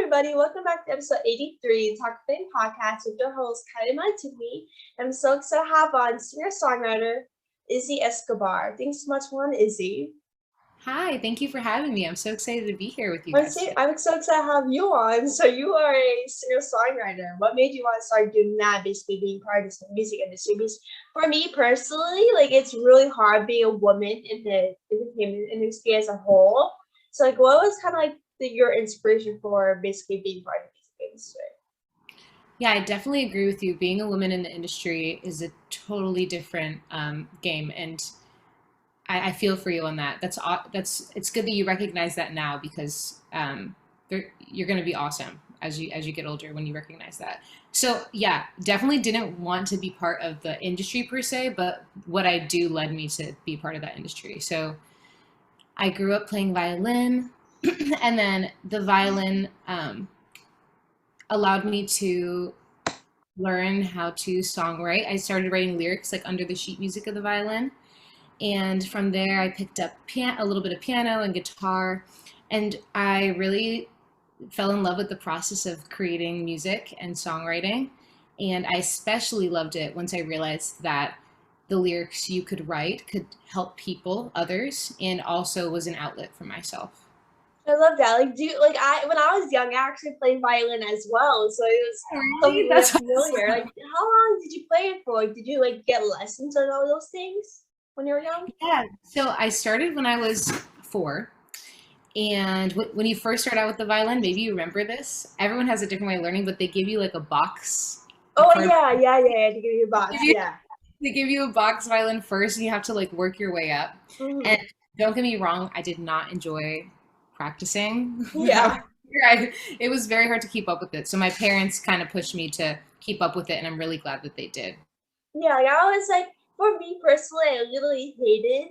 everybody. Welcome back to episode 83, Talkoffamepod podcast with your host, Kylie. I'm so excited to have on singer-songwriter Izzy Escobar. Thanks so much for on, Izzy. Hi, thank you for having me. I'm so excited to be here with you guys today. I'm so excited to have you on. So you are a singer-songwriter. What made you want to start doing that, basically being part of the music industry? Because for me personally, it's really hard being a woman in the entertainment industry as a whole. So what was kind of your inspiration for basically being part of the music industry? Yeah, I definitely agree with you. Being a woman in the industry is a totally different game, and I feel for you on that. It's good that you recognize that now because you're going to be awesome as you get older when you recognize that. So yeah, definitely didn't want to be part of the industry per se, but what I do led me to be part of that industry. So I grew up playing violin, and then the violin allowed me to learn how to songwrite. I started writing lyrics under the sheet music of the violin. And from there, I picked up a little bit of piano and guitar. And I really fell in love with the process of creating music and songwriting. And I especially loved it once I realized that the lyrics you could write could help people, others, and also was an outlet for myself. I love that. When I was young, I actually played violin as well, so it was something that's familiar. Awesome. How long did you play it for? Did you get lessons on all those things when you were young? Yeah. So I started when I was 4. And when you first start out with the violin, maybe you remember this. Everyone has a different way of learning, but they give you a box. Oh yeah. They give you a box. They give you a box violin first, and you have to work your way up. Mm-hmm. And don't get me wrong, I did not enjoy practicing. Yeah. It was very hard to keep up with it. So my parents kind of pushed me to keep up with it, and I'm really glad that they did. Yeah, I was for me personally, I literally hated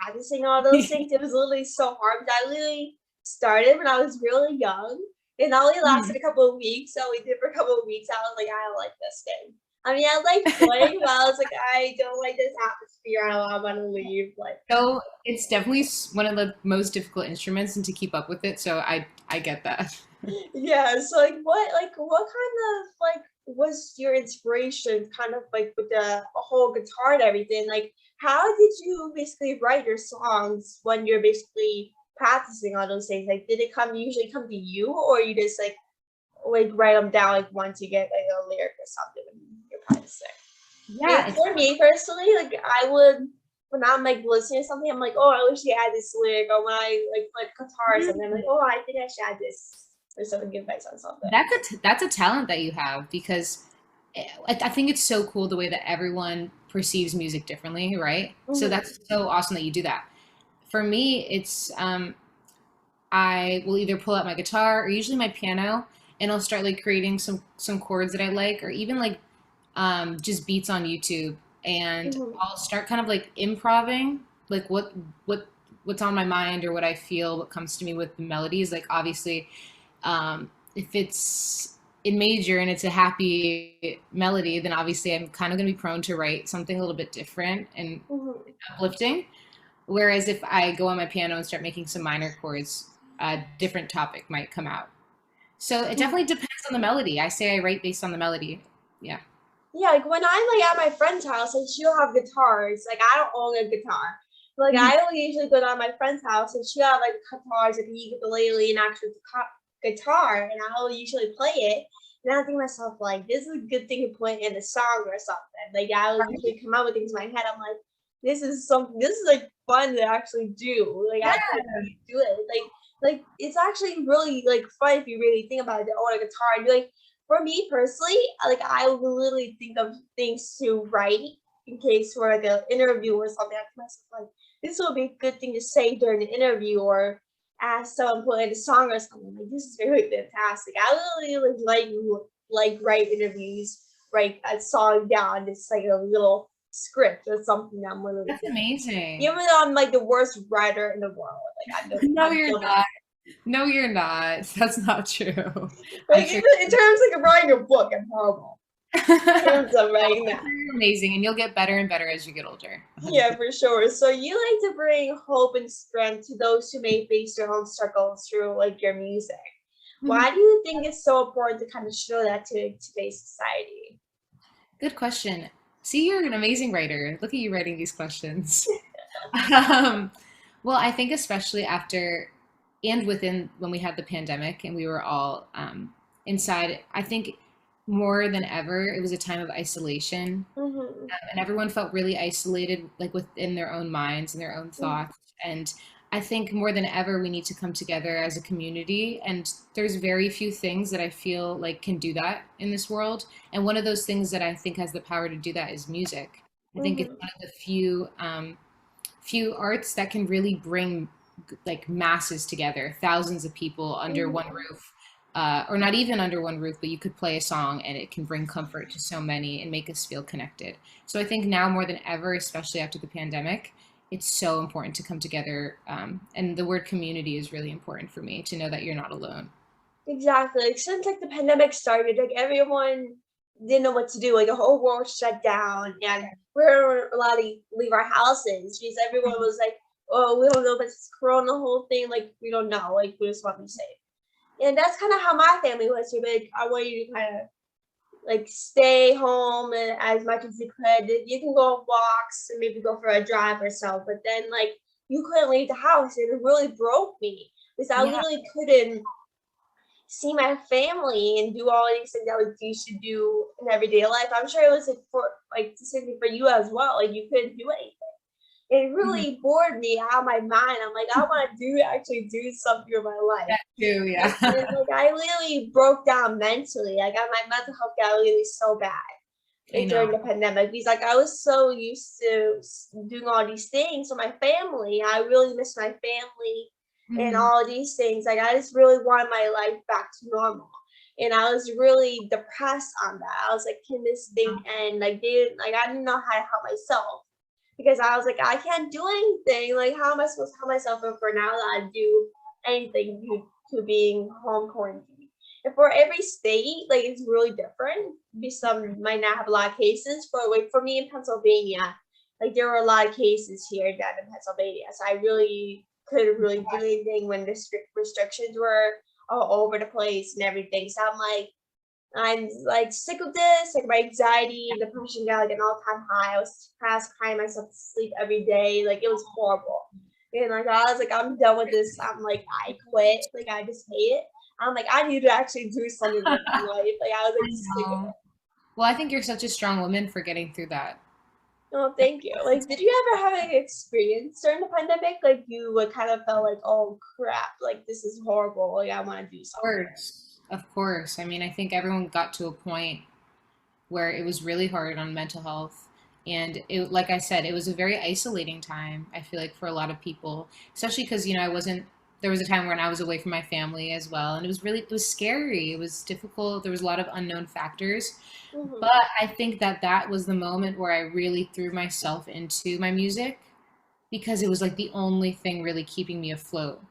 practicing all those things. It was literally so hard. I literally started when I was really young. It only lasted a couple of weeks. So we did for a couple of weeks. I was like, I don't like this thing. I mean, I like playing, but I was like, I don't like this atmosphere. I want to leave. So it's definitely one of the most difficult instruments, and to keep up with it. So I get that. Yeah. So what kind of was your inspiration? Kind of with the whole guitar and everything. How did you basically write your songs when you're basically practicing all those things? Did it usually come to you, or you just write them down once you get a lyric or something when you're practicing? Yeah. And for me personally, I would, when I'm listening to something, I'm oh, I wish you had this lyric. Or when I play guitar or something, I'm oh, I think I should add this or something. Give advice on something. That's a talent that you have, because I think it's so cool the way that everyone perceives music differently, right? Mm-hmm. So that's so awesome that you do that. For me, it's I will either pull out my guitar or usually my piano, and I'll start creating some chords that I like, or even just beats on YouTube, and I'll start kind of improving what's on my mind or what I feel, what comes to me with the melodies. Obviously, if it's in major and it's a happy melody, then obviously I'm kind of going to be prone to write something a little bit different and uplifting. Whereas if I go on my piano and start making some minor chords, a different topic might come out. So it definitely depends on the melody. I say I write based on the melody. Yeah. Yeah, when I'm at my friend's house and she'll have guitars, I don't own a guitar. I will usually go to my friend's house and she'll have guitars, the ukulele, and actual guitar, and I'll usually play it. And I think to myself, this is a good thing to put in a song or something. I will usually come up with things in my head. I'm this is fun to actually do. I can do it. It's actually really fun if you really think about it. On a guitar, and for me personally, I will literally think of things to write in case for an interview or something. I think myself this will be a good thing to say during the interview, or ask someone put in a song or something. This is really fantastic. I really write interviews, write a song down. It's a little script or something. I'm really. That's amazing. Even though I'm the worst writer in the world. No, you're not. No, you're not. That's not true. In terms of writing a book, I'm horrible. In terms of writing that. You're amazing, and you'll get better and better as you get older. Yeah, for sure. So you like to bring hope and strength to those who may face their own struggles through your music. Why do you think it's so important to kind of show that to today's society? Good question. See, you're an amazing writer. Look at you writing these questions. Um, well, I think especially after and within when we had the pandemic and we were all inside, I think more than ever, it was a time of isolation. Mm-hmm. And everyone felt really isolated, like within their own minds and their own thoughts. And I think more than ever, we need to come together as a community. And there's very few things that I feel like can do that in this world. And one of those things that I think has the power to do that is music. I think it's Mm-hmm. one of the few arts that can really bring like masses together, thousands of people under one Mm-hmm. roof, or not even under one roof, but you could play a song and it can bring comfort to so many and make us feel connected. So I think now more than ever, especially after the pandemic, it's so important to come together. And the word community is really important for me to know that you're not alone. Exactly. Like since like the pandemic started, like everyone didn't know what to do. Like the whole world shut down, and we weren't allowed to leave our houses because everyone was like, "Oh, we don't know if it's Corona, the whole thing. Like we don't know. Like we just want to be safe." And that's kind of how my family was too. Like I want you to kind of like stay home and as much as you could. You can go on walks and maybe go for a drive or so, but then like you couldn't leave the house, and it really broke me because I Yeah, literally couldn't see my family and do all these things that like you should do in everyday life. I'm sure it was like for like the same thing for you as well. Like you couldn't do anything. It mhm. really bored me out of my mind. I'm like, I want to do actually do something in my life. That too, And yeah. like I literally broke down mentally. Like my mental health got really so bad I like know. during the pandemic because like I was so used to doing all these things for my family. I really miss my family and Hmm. all these things. Like I just really wanted my life back to normal. And I was really depressed on that. I was like, can this thing end? Like like I didn't know how to help myself because I was like, I can't do anything. Like how am I supposed to help myself if for now that I do anything to being home quarantined? And for every state, like it's really different. Some might not have a lot of cases, but like for me in Pennsylvania, like there were a lot of cases here down in Pennsylvania. So I really couldn't really do anything when the restrictions were all over the place and everything. So I'm like sick of this. Like my anxiety and depression got like an all-time high. I was fast crying myself to sleep every day. Like it was horrible. And like I was like, I'm done with this. I'm like, I quit. Like I just hate it. I'm like, I need to actually do something with my life. Like I was I like sick of know. it. Well, I think you're such a strong woman for getting through that. Oh, thank you. Like, did you ever have an experience during the pandemic? Like you would kind of felt like, oh crap, like this is horrible. Like I want to do Of something. course. Of course. I mean, I think everyone got to a point where it was really hard on mental health. And it, like I said, it was a very isolating time, I feel like, for a lot of people, especially because, I wasn't, there was a time when I was away from my family as well. And it was scary. It was difficult. There was a lot of unknown factors. Mm-hmm. But I think that that was the moment where I really threw myself into my music because it was like the only thing really keeping me afloat.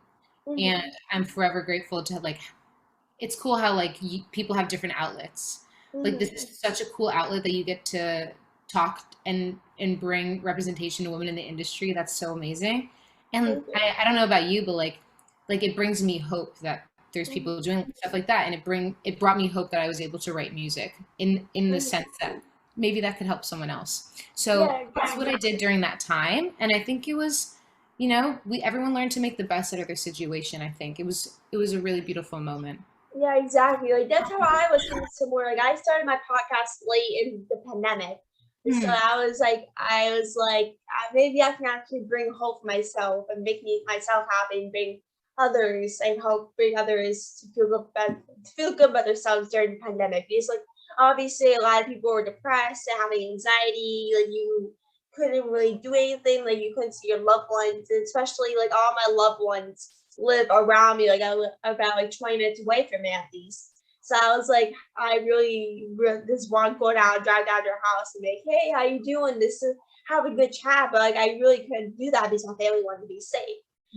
And Mm-hmm. I'm forever grateful to like it's cool how like people have different outlets. Like this Mm-hmm. is such a cool outlet that you get to talk and bring representation to women in the industry. That's so amazing. And Thank you. I don't know about you, but like it brings me hope that there's people Mm-hmm. doing stuff like that, and it brought me hope that I was able to write music in the sense Mm-hmm. that maybe that could help someone else. So Yeah, that's what I exactly. did during that time, and I think it was we everyone learned to make the best out of their situation. I think it was a really beautiful moment. Yeah, exactly. Like that's how I was kind of similar. Like I started my podcast late in the pandemic. And so Hmm. I was like, maybe I can actually bring hope for myself and make me myself happy and bring others and help bring others to feel good about themselves during the pandemic. Because like obviously a lot of people were depressed and having anxiety. Like you couldn't really do anything. Like you couldn't see your loved ones, and especially like all my loved ones live around me. Like I live about like 20 minutes away from me at least. So I was like, I really just want to go down, drive down to your house and be like, hey, how you doing? This is have a good chat. But like I really couldn't do that because my family wanted to be safe.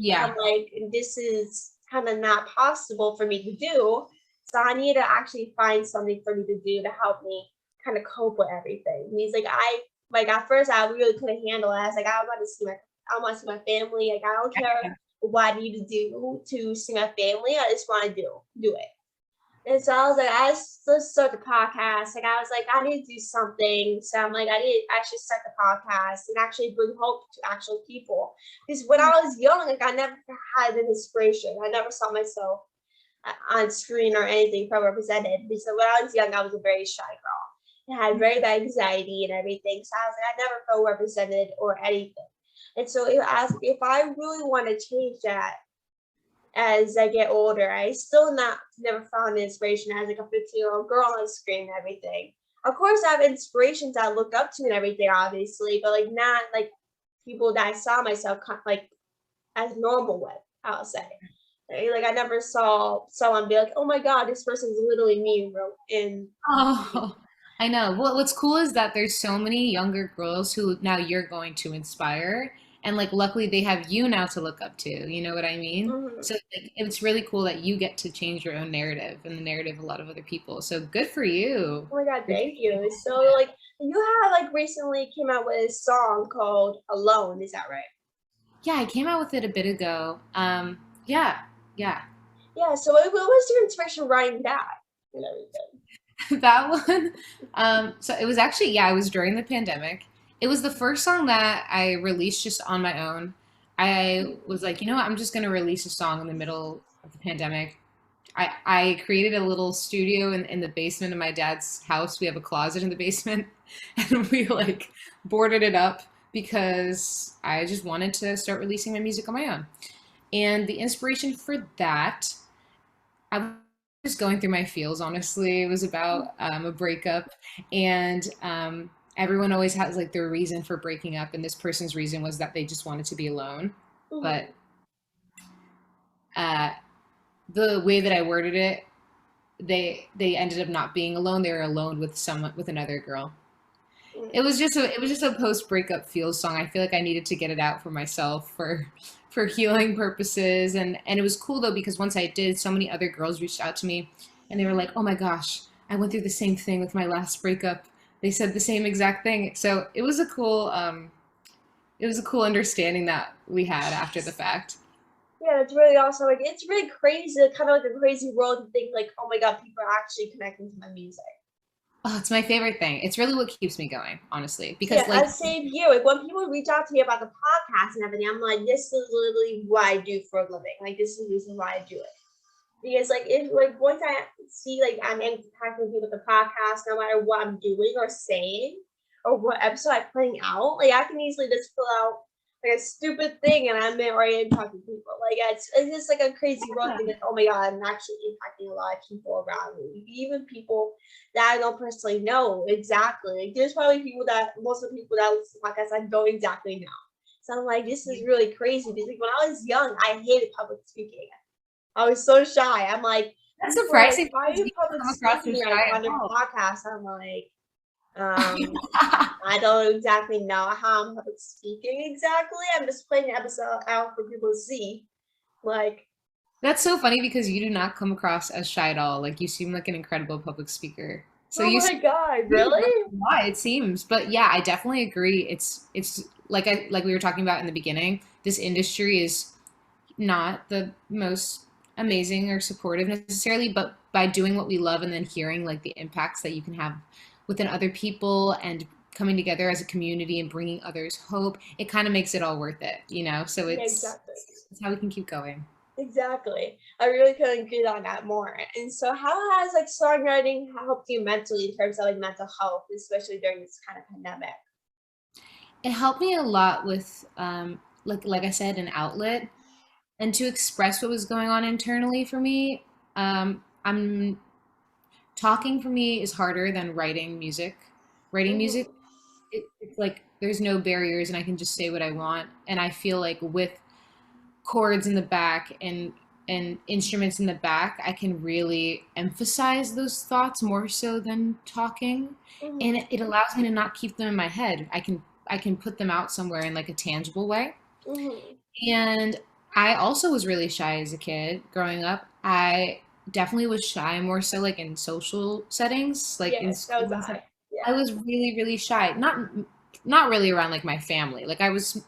So I'm Yeah. like, this is kind of not possible for me to do. So I need to actually find something for me to do to help me kind of cope with everything. And he's like at first I really couldn't handle it. I was like, I want to see my family. Like I don't care what I need to do to see my family. I just want to do it. And so I was like, let's start the podcast. Like I was like, I need to do something. So I'm like, I should start the podcast and actually bring hope to actual people. Because when I was young, like I never had an inspiration. I never saw myself on screen or anything felt represented. Because when I was young, I was a very shy girl. I had very bad anxiety and everything. So I was like, I never felt represented or anything. And so if I really want to change that as I get older, I still not never found inspiration as like a 15-year-old girl on screen and everything. Of course, I have inspirations I look up to and everything, obviously, but like not like people that I saw myself like as normal with, I'll say. Like I never saw someone be like, "Oh my God, this person's literally me," in. Oh, I know. Well, what's cool is that there's so many younger girls who now you're going to inspire, and like luckily they have you now to look up to. You know what I mean? Mhm. So like, it's really cool that you get to change your own narrative and the narrative of a lot of other people. So good for you. Oh my God, You're thank doing you. So like you have like recently came out with a song called "Alone," is that right? Yeah, I came out with it a bit ago. Yeah, yeah. Yeah. So what was your inspiration writing that and everything? That one. So it was actually, yeah, it was during the pandemic. It was the first song that I released just on my own. I was like, you know what, I'm just gonna release a song in the middle of the pandemic. I created a little studio in the basement of my dad's house. We have a closet in the basement, and we like boarded it up because I just wanted to start releasing my music on my own. And the inspiration for that, I was just going through my feels, honestly. It was about a breakup, and everyone always has like their reason for breaking up, and this person's reason was that they just wanted to be alone. But Mhm. uh, the way that I worded it, they ended up not being alone. They were alone with someone, with another girl. It was just a post breakup feels song. I feel like I needed to get it out for myself for healing purposes, and it was cool though because once I did, so many other girls reached out to me and they were like, "Oh my gosh, I went through the same thing with my last breakup." They said the same exact thing. So it was a cool understanding that we had after the fact. Yeah, it's really awesome. Like it's really crazy, kind of like a crazy world to think like, oh my God, people are actually connecting to my music. Oh, it's my favorite thing. It's really what keeps me going, honestly, because Yeah, like as same here. Like when people reach out to me about the podcast and everything, I'm like, this is literally what I do for a living. Like this is the reason why I do it. Because like if like once I see like I'm impacting people with the podcast, no matter what I'm doing or saying or what episode I'm putting out, like I can easily just pull out like a stupid thing and I'm already impacting people. Like it's just like a crazy world thing. Like, oh my God, I'm actually impacting a lot of people around me, even people that I don't personally know exactly. Like there's probably people that most of the people that listen to podcasts I don't exactly know. So I'm like, this is really crazy because like, when I was young, I hated public speaking. I was so shy. I'm like, that's people are like, surprising why are because you you public come across speaking as like shy at on your all. podcast? I'm like, I don't exactly know how I'm public speaking exactly. I'm just playing an episode out for people to see. Like, That's so funny because you do not come across as shy at all. Like you seem like an incredible public speaker. So oh you my seem God, really really? why it seems. But yeah, I definitely agree. It's like we were talking about in the beginning. This industry is not the most amazing or supportive necessarily, but by doing what we love and then hearing like the impacts that you can have within other people and coming together as a community and bringing others hope, it kind of makes it all worth it, you know? So Yeah, it's exactly. it's how we can keep going. Exactly. I really couldn't agree on that more. And so how has like songwriting helped you mentally in terms of like mental health, especially during this kind of pandemic? It helped me a lot with like I said, an outlet and to express what was going on internally for me. I'm talking for me is harder than writing music. Writing music, Mm-hmm. it's like there's no barriers and I can just say what I want. And I feel like with chords in the back and instruments in the back, I can really emphasize those thoughts more so than talking. And Mm-hmm. it allows me to not keep them in my head. I can put them out somewhere in like a tangible way. Mm-hmm. And I also was really shy as a kid growing up. I definitely was shy more so like in social settings, like in Yeah, that was school and stuff. I. Yeah. I was really, really shy. Not really around like my family. Like I was,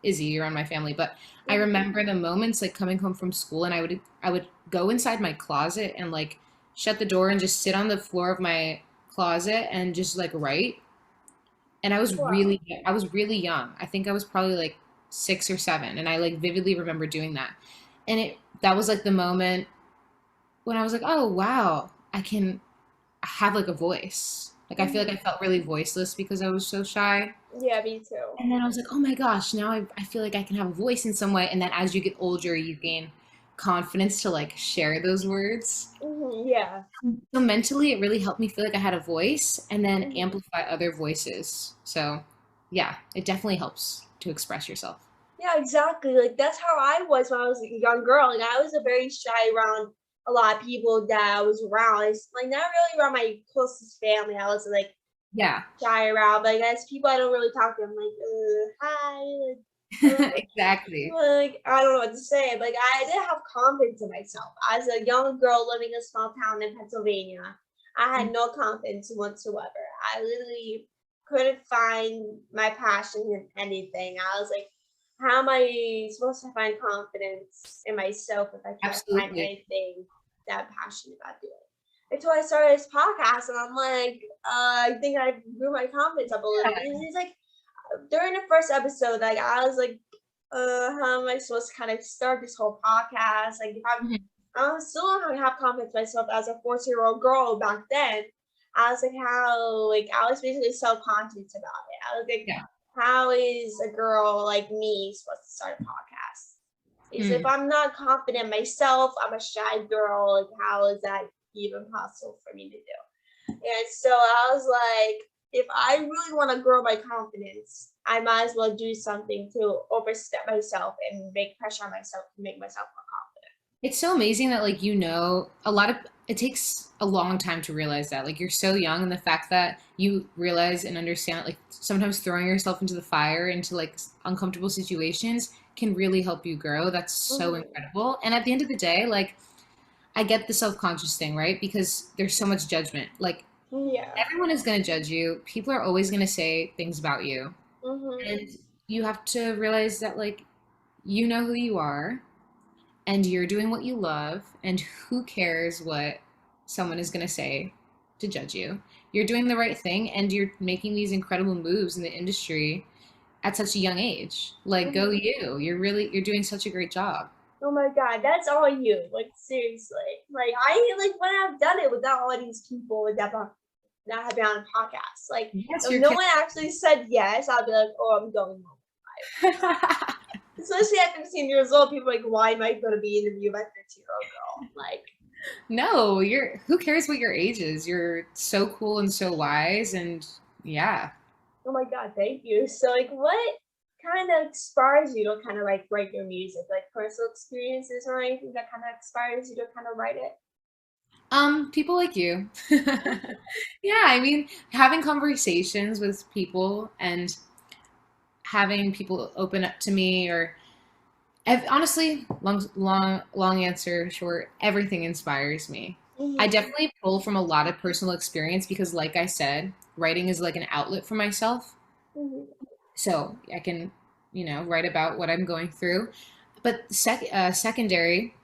Izzy around my family, but I Mm-hmm. remember the moments like coming home from school and I would go inside my closet and like shut the door and just sit on the floor of my closet and just like write. And Wow. I was really young. I think I was probably like 6 or 7, and I like vividly remember doing that. And that was like the moment when I was like, oh wow, I can have like a voice. Like I feel like I felt really voiceless because I was so shy. Yeah, me too. And then I was like, oh my gosh, now I feel like I can have a voice in some way. And then as you get older, you gain confidence to like share those words. Yeah. So mentally, it really helped me feel like I had a voice and then Mhm. amplify other voices. So yeah, it definitely helps to express yourself. Yeah, exactly. Like that's how I was when I was a young girl. Like I was a very shy around a lot of people that I was around. It's like not really around my closest family. I was like Yeah, shy around, but I guess people I don't really talk to. I'm like, hi, like, uh, exactly. like I don't know what to say. Like I didn't have confidence in myself. As a young girl living in a small town in Pennsylvania, I had no confidence whatsoever. I literally couldn't find my passion in anything. I was like, how am I supposed to find confidence in myself if I can't find Absolutely. anything that I'm passionate about doing? Until I started this podcast, and I'm like, I think I grew my confidence up a little bit. And it's like during the first episode, like I was like, how am I supposed to kind of start this whole podcast? Like, if Mhm. I'm still not gonna have confidence in myself as a 14-year-old girl back then. I was like, how, like, I was basically self conscious about it. I was like, Yeah. how is a girl like me supposed to start a podcast? Is if Mm. I'm not confident myself, I'm a shy girl. Like, how is that even possible for me to do? And so I was like, if I really want to grow my confidence, I might as well do something to overstep myself and make pressure on myself to make myself more It's so amazing that like a lot of it takes a long time to realize that. Like you're so young, and the fact that you realize and understand like sometimes throwing yourself into the fire into like uncomfortable situations can really help you grow. That's so confident. incredible. And at the end of the day, like I get the self-conscious thing, right? Because there's so much judgment. Like Yeah. everyone is going to judge you. People are always going to say things about you. Hmm. And you have to realize that like you know who you are and you're doing what you love, and who cares what someone is going to say to judge you? You're doing the right thing, and you're making these incredible moves in the industry at such a young age. Like, go Hmm. you. You're doing such a great job. Oh my god, that's all you. Like seriously. Like I like when I've done it without all these people that have been on a podcast. Like Yes, if you're no kidding. one actually said yes, I'll be like, oh, I'm going home. Especially at 15 years old, people are like, why am I going to be interviewed by a 13-year-old girl? Like, No, who cares what your age is? You're so cool and so wise, and yeah. oh my god, thank you. So, like, what kind of inspires you to kind of like write your music? Like personal experiences or anything that kind of inspires you to kind of write it? People like you. Yeah, I mean, having conversations with people and having people open up to me, or honestly, long answer short, everything inspires me. I Mm-hmm. definitely pull from a lot of personal experience because, like I said, writing is like an outlet for myself. Mm-hmm. So I can, write about what I'm going through. But secondary,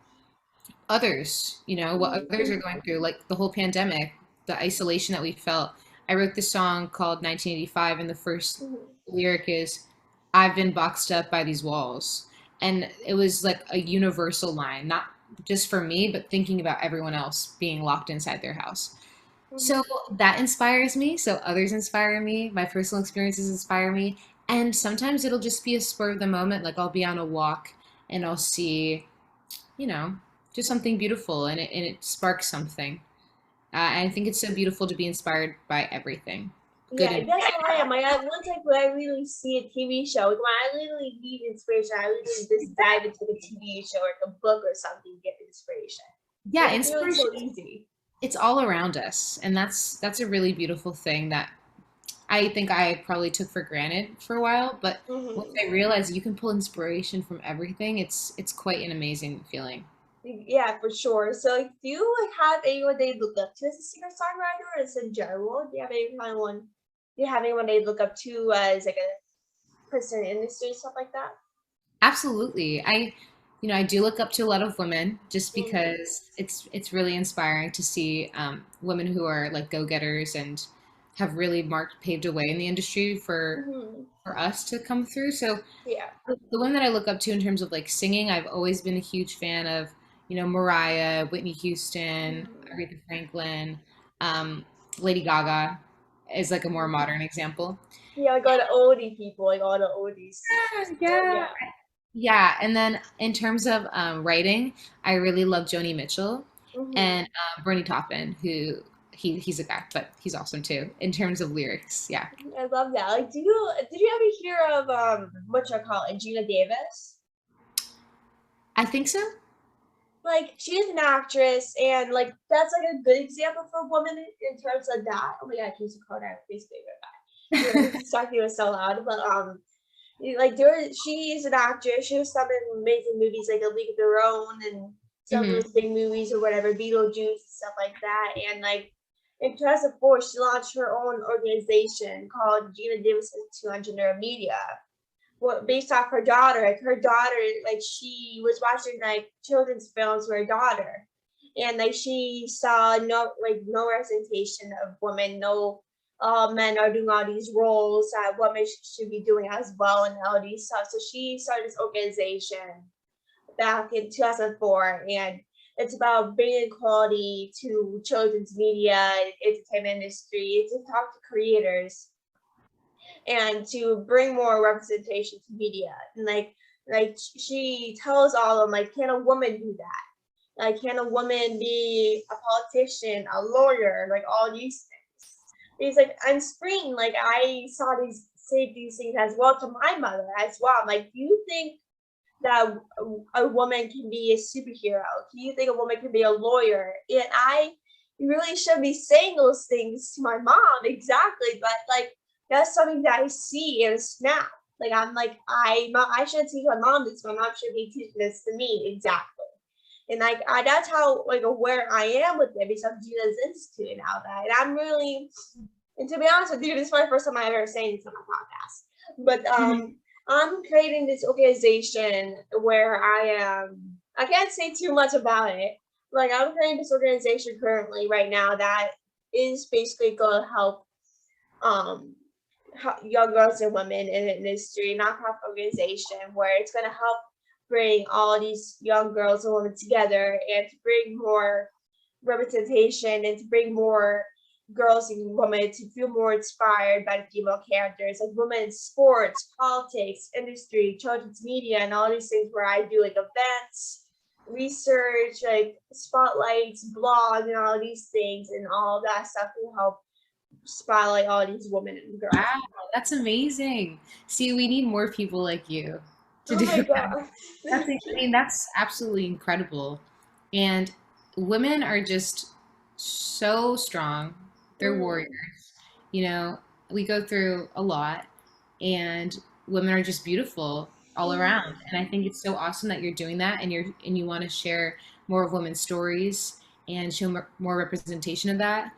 others, what Mm-hmm. others are going through, like the whole pandemic, the isolation that we felt. I wrote this song called 1985, and the first Mm-hmm. lyric is, I've been boxed up by these walls. And it was like a universal line, not just for me, but thinking about everyone else being locked inside their house. So Mm-hmm. that inspires me. So others inspire me. My personal experiences inspire me. And sometimes it'll just be a spur of the moment. Like I'll be on a walk and I'll see, you know, just something beautiful, and it sparks something. I think it's so beautiful to be inspired by everything, good Yeah, and that's how I am. Like, once when I really see a TV show, like, when I literally need inspiration, I literally just dive into the TV show or like a book or something to get inspiration. yeah, It's really inspiration. so easy. It's all around us, and that's a really beautiful thing that I think I probably took for granted for a while. But once Hmm. I realized you can pull inspiration from everything, it's quite an amazing feeling. Yeah, for sure. So, like, do you like have anyone they look up to as a singer songwriter, or just in general? Do you have anyone? Do you have anyone they look up to as like a person in the industry, stuff like that? Absolutely. I do look up to a lot of women just Mhm. because it's really inspiring to see women who are like go-getters and have really paved a way in the industry Mhm. for us to come through. So Yeah. the one that I look up to in terms of like singing, I've always been a huge fan of, Mariah, Whitney Houston, Mhm. Aretha Franklin, um, Lady Gaga is like a more Mhm. modern example. Yeah, like all the oldie people, like all the oldies people. Yeah, Yeah. yeah. And then in terms of writing, I really love Joni Mitchell Hmm. and Bernie Taupin, who he's a guy, but he's awesome too in terms of lyrics. Yeah, I love that. Like, did you ever hear of what you call it, Gina Davis? I think so. Like, she's an actress, and like that's like a good example for a woman in terms of that. Oh my god, she's a Kodak face favorite guy. You're talking was so loud, but like she's an actress. She was some in amazing movies like A League of Their Own and some of Hmm. those big movies or whatever, Beetlejuice and stuff like that. And like in 2004, she launched her own organization called Gina Davis Institute on Media. What based off her daughter, like her daughter, like she was watching like children's films with her daughter, and like she saw no representation of women, no men are doing all these roles that women should be doing as well and all these stuff. So she started this organization back in 2004, and it's about bringing equality to children's media, entertainment industry, to talk to creators and to bring more representation to media. And like she tells all of them, like, can a woman do that? Like, can a woman be a politician, a lawyer, like all these things? He's like, I'm spring, like I saw these say these things as well to my mother as well. I'm like, do you think that a woman can be a superhero? Do you think a woman can be a lawyer? And I really should be saying those things to my mom, exactly. But like that's something that I see and snap. Like I'm like I should teach my mom this. My mom should be teaching this to me exactly. And like that's how like aware I am with it because of Gina's Institute and all that. And I'm really and to be honest with you, this is my first time I ever saying this on my podcast. But Hmm. I'm creating this organization where I can't say too much about it. Like I'm creating this organization currently right now that is basically going to help um young girls and women in the industry, nonprofit organization where it's going to help bring all these young girls and women together and to bring more representation and to bring more girls and women to feel more inspired by the female characters, like women in sports, politics, industry, children's media, and all these things where I do like events, research, like spotlights, blog, and all these things, and all of that stuff to help spotlight all these women and girls. Wow, that's amazing. See, we need more people like you to Oh do my that. god. That's, Thank I you. mean, that's absolutely incredible. And women are just so strong. They're warriors. Mm, You know, we go through a lot, and women are just beautiful all around. mm, And I think it's so awesome that you're doing that, and you want to share more of women's stories and show more representation of that.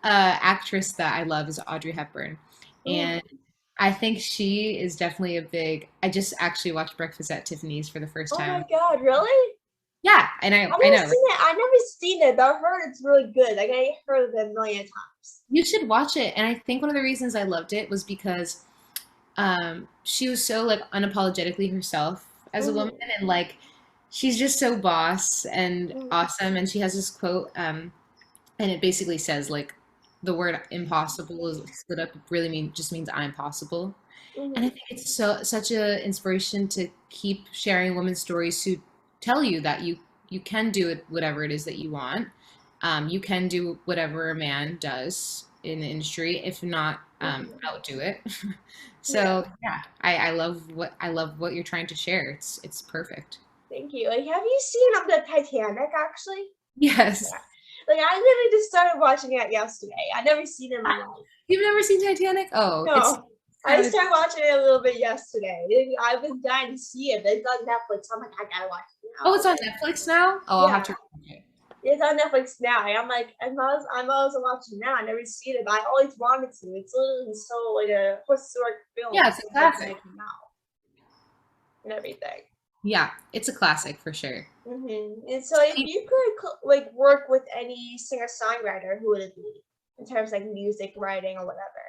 Actress that I love is Audrey Hepburn, and mm. I think she is definitely a big. I just actually watched Breakfast at Tiffany's for the first Oh my time. god, really? Yeah, and I've I never know, right? seen it. I've never seen it, but I heard it's really good. Like I heard of it a million times. You should watch it. And I think one of the reasons I loved it was because she was so like unapologetically herself as a woman, Mm-hmm. and like she's just so boss and Mm-hmm. awesome. And she has this quote, and it basically says like the word impossible is split up really just means I'm possible. And I Mm-hmm. think it's such a inspiration to keep sharing women's stories who tell you that you can do it whatever it is that you want. You can do whatever a man does in the industry, if not Mm-hmm. outdo it. Yeah. So yeah, I love what you're trying to share. It's perfect. Thank you. Like, have you seen the Titanic? Actually, Yes. yeah. Like I literally just started watching it yesterday. I never seen it in my life. You've never seen Titanic? Oh, it's No. I kind of started watching it a little bit yesterday. I've been dying to see it, but it's on Netflix. I'm like, I gotta watch it oh, now. it's on Netflix now. Oh, I'll have Yeah. to watch it. It's on Netflix now. I'm like, I'm always watching now. I never seen it, but I always wanted to. It's literally so like a historic film Yeah, it's a since like when classic. it came out and everything. Yeah, it's a classic for sure. And so if you could like work with any singer-songwriter, who would it be in terms of like music writing or whatever?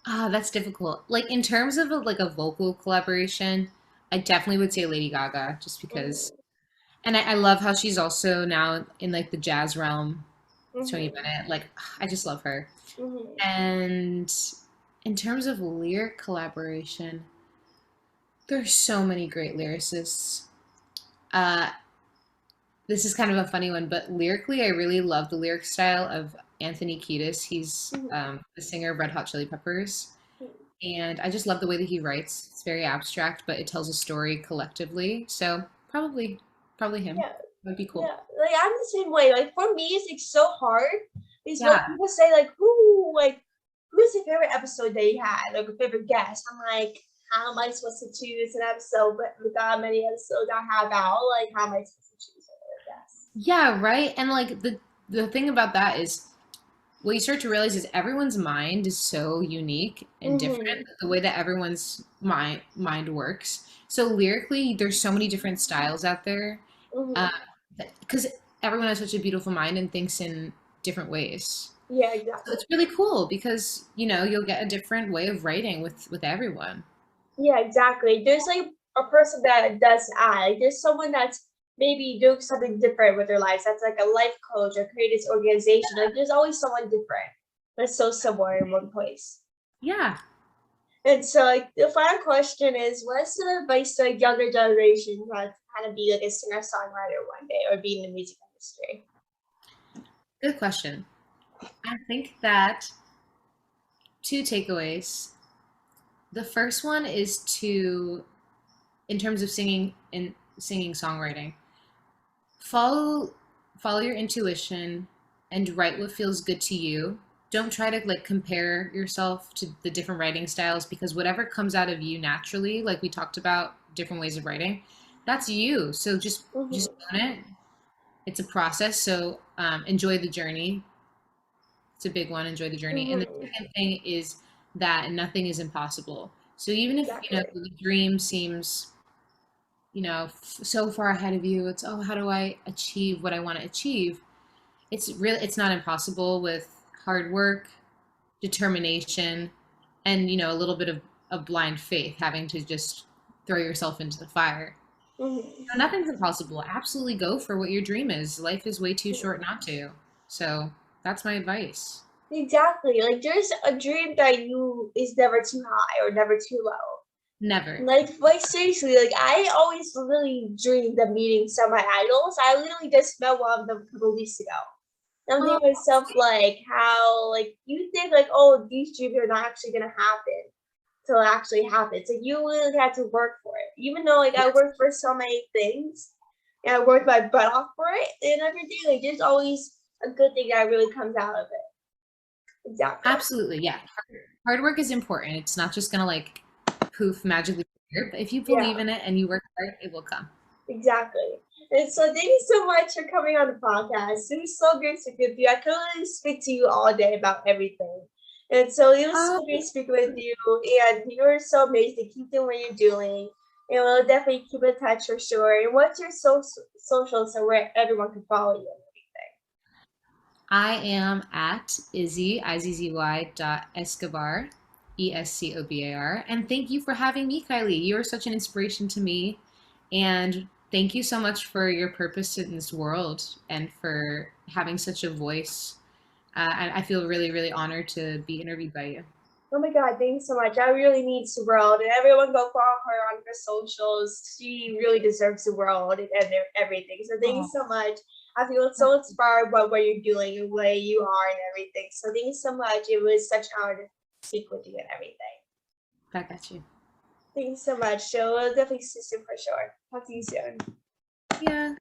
Ah, that's difficult. Like in terms of like a vocal collaboration, I definitely would say Lady Gaga, just because. Mm-hmm. And I love how she's also now in like the jazz realm. Tony Mm-hmm. Bennett, like I just love her. Mm-hmm. And in terms of lyric collaboration, there's so many great lyricists. Uh, this is kind of a funny one, but lyrically, I really love the lyric style of Anthony Kiedis. He's Mm-hmm. the singer of Red Hot Chili Peppers, and I just love the way that he writes. It's very abstract, but it tells a story collectively. So probably him. Yeah, Would be cool. yeah. Like I'm the same way. Like for me, it's so hard. Is when Yeah, people say who's your favorite episode that you had, like a favorite guest. I'm like, how am I supposed to choose an episode? But with how many episodes I have out, like how am I supposed to choose a favorite guest? yeah, right. And like the thing about that is what you start to realize is everyone's mind is so unique and different, Mm-hmm. the way that everyone's mind works. So lyrically, there's so many different styles out there, Mm-hmm. because everyone has such a beautiful mind and thinks in different ways. Yeah, So exactly. it's really cool because you'll get a different way of writing with everyone. Yeah, exactly. There's like a person that does add. Like, there's someone that's maybe doing something different with their lives. That's like a life coach or create this organization. Like there's always someone different that's so similar in one place. Yeah. And so like the final question is, what's the advice to like younger generation who want to kind of be like a singer songwriter one day or be in the music industry? Good question. I think that two takeaways. The first one is to, in terms of singing and singing songwriting, follow follow your intuition and write what feels good to you. Don't try to like compare yourself to the different writing styles, because whatever comes out of you naturally, like we talked about different ways of writing, that's you. So just Mm-hmm. own it. It's a process, so enjoy the journey. It's a big one. Enjoy the journey. And the Mm-hmm. second thing is that nothing is impossible. So even if Exactly. the dream seems so far ahead of you, it's, oh, how do I achieve what I want to achieve? It's not impossible with hard work, determination, and a little bit of blind faith, having to just throw yourself into the fire. Mm-hmm. Nothing's impossible. Absolutely go for what your dream is. Life is way too short not to. So that's my advice. Exactly. Like there's a dream that you is never too high or never too low. Never. Like seriously, like I always really dreamed of meeting some of my idols. I literally just met one of them a couple weeks ago. And I'm Oh, thinking to myself like how like you think like, oh, these dreams are not actually gonna happen till it actually happens. Like you really had to work for it. Even though like I yes, worked for so many things and I worked my butt off for it and everything, like there's always a good thing that really comes out of it. Exactly. absolutely. Yeah. Hard work is important. It's not just gonna like poof magically appear, but if you believe Yeah. in it and you work hard, it will come. Exactly. And so thank you so much for coming on the podcast. It was so great to speak with you. I could really speak to you all day about everything. And so it was Oh, so great speaking with you. And you're so amazing. Keep doing what you're doing. And we'll definitely keep in touch for sure. And what's your social so where everyone can follow you? I am at Izzy dot Escobar, Escobar. And thank you for having me, Kylie. You are such an inspiration to me. And thank you so much for your purpose in this world and for having such a voice. I feel really, really honored to be interviewed by you. Oh my God, thanks so much. I really need the world. And everyone go follow her on her socials. She really deserves the world and everything. So thank you Oh, so much. I feel so inspired by what you're doing and where you are and everything. So thank you so much. It was such an honor to speak with you and everything. back at you. Thank you so much. So we'll definitely see you soon for sure. Talk to you soon. Yeah.